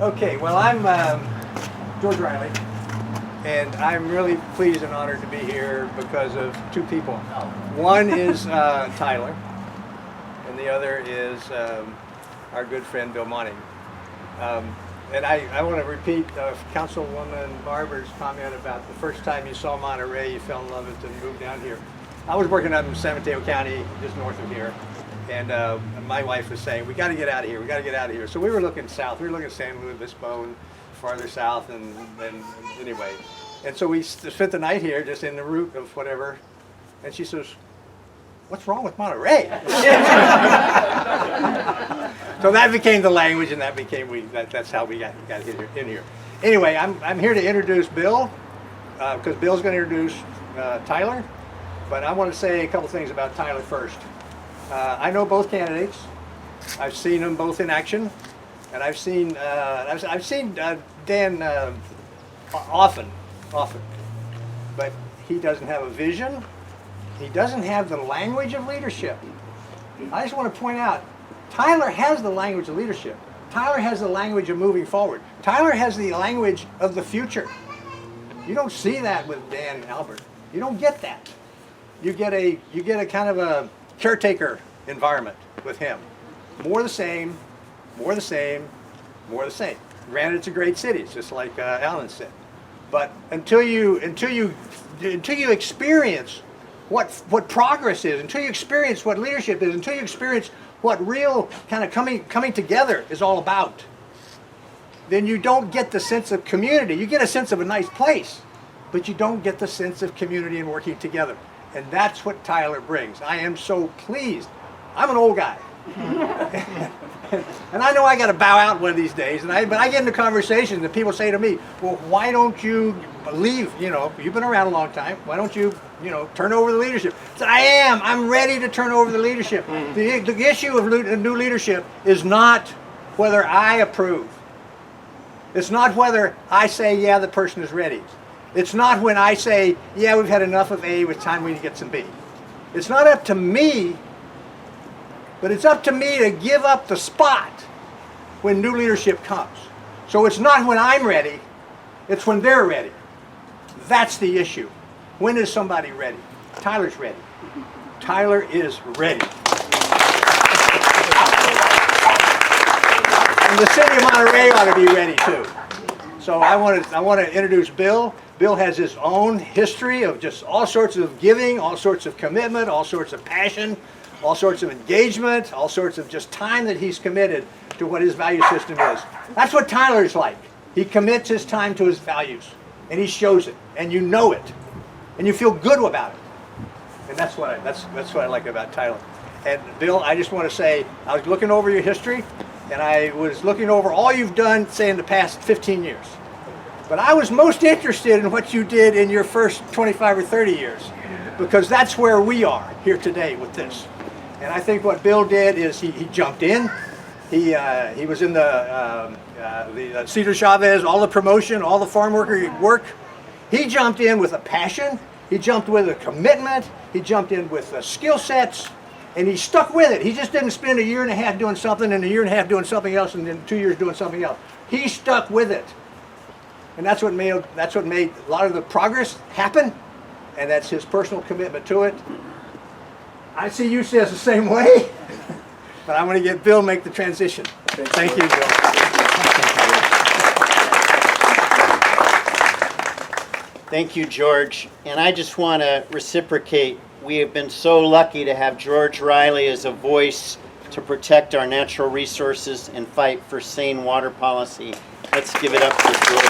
Okay, well, I'm George Riley, and I'm really pleased and honored to be here because of two people. One is Tyler, and the other is our good friend Bill Monning. And I want to repeat Councilwoman Barber's comment about the first time you saw Monterey, you fell in love with it and moved down here. I was working up in San Mateo County, just north of here, and my wife was saying, we got to get out of here, we got to get out of here. So we were looking south, we were looking at San Luis Obispo and farther south, and anyway. And so we spent the night here, just in the route of whatever, and she says, what's wrong with Monterey? So that became the language, and that became that's how we got in here. Anyway, I'm here to introduce Bill, because Bill's going to introduce Tyler, but I want to say a couple things about Tyler first. I know both candidates. I've seen them both in action, and I've seen Dan often, but he doesn't have a vision. He doesn't have the language of leadership. I just want to point out, Tyler has the language of leadership. Tyler has the language of moving forward. Tyler has the language of the future. You don't see that with Dan and Albert. You don't get that. You get a kind of a caretaker environment with him. More the same, more the same, more the same. Granted, it's a great city, it's just like Alan said. But until you experience what progress is, until you experience what leadership is, until you experience what real kind of coming together is all about, then you don't get the sense of community. You get a sense of a nice place, but you don't get the sense of community and working together. And that's what Tyler brings. I am so pleased. I'm an old guy. And I know I got to bow out one of these days, but I get into conversations and people say to me, well, why don't you leave? You know, you've been around a long time. Why don't you, turn over the leadership? I said, I'm ready to turn over the leadership. The issue of new leadership is not whether I approve. It's not whether I say, yeah, the person is ready. It's not when I say, yeah, we've had enough of A, it's time we get some B. It's not up to me, but it's up to me to give up the spot when new leadership comes. So it's not when I'm ready, it's when they're ready. That's the issue. When is somebody ready? Tyler's ready. Tyler is ready. And the city of Monterey ought to be ready too. So I want to introduce Bill. Bill has his own history of just all sorts of giving, all sorts of commitment, all sorts of passion, all sorts of engagement, all sorts of just time that he's committed to what his value system is. That's what Tyler's like. He commits his time to his values, and he shows it, and you know it, and you feel good about it. And that's what I like about Tyler. And Bill, I just want to say, I was looking over your history, and I was looking over all you've done, say, in the past 15 years. But I was most interested in what you did in your first 25 or 30 years, because that's where we are here today with this. And I think what Bill did is he jumped in. He was in the Cesar Chavez, all the promotion, all the farm worker work. He jumped in with a passion. He jumped with a commitment. He jumped in with skill sets, and he stuck with it. He just didn't spend a year and a half doing something and a year and a half doing something else and then 2 years doing something else. He stuck with it. And that's what made a lot of the progress happen, and that's his personal commitment to it. I see you says the same way, but I'm going to get Bill make the transition. Thank you, Bill. Thank you, George. And I just want to reciprocate. We have been so lucky to have George Riley as a voice to protect our natural resources and fight for sane water policy. Let's give it up for George.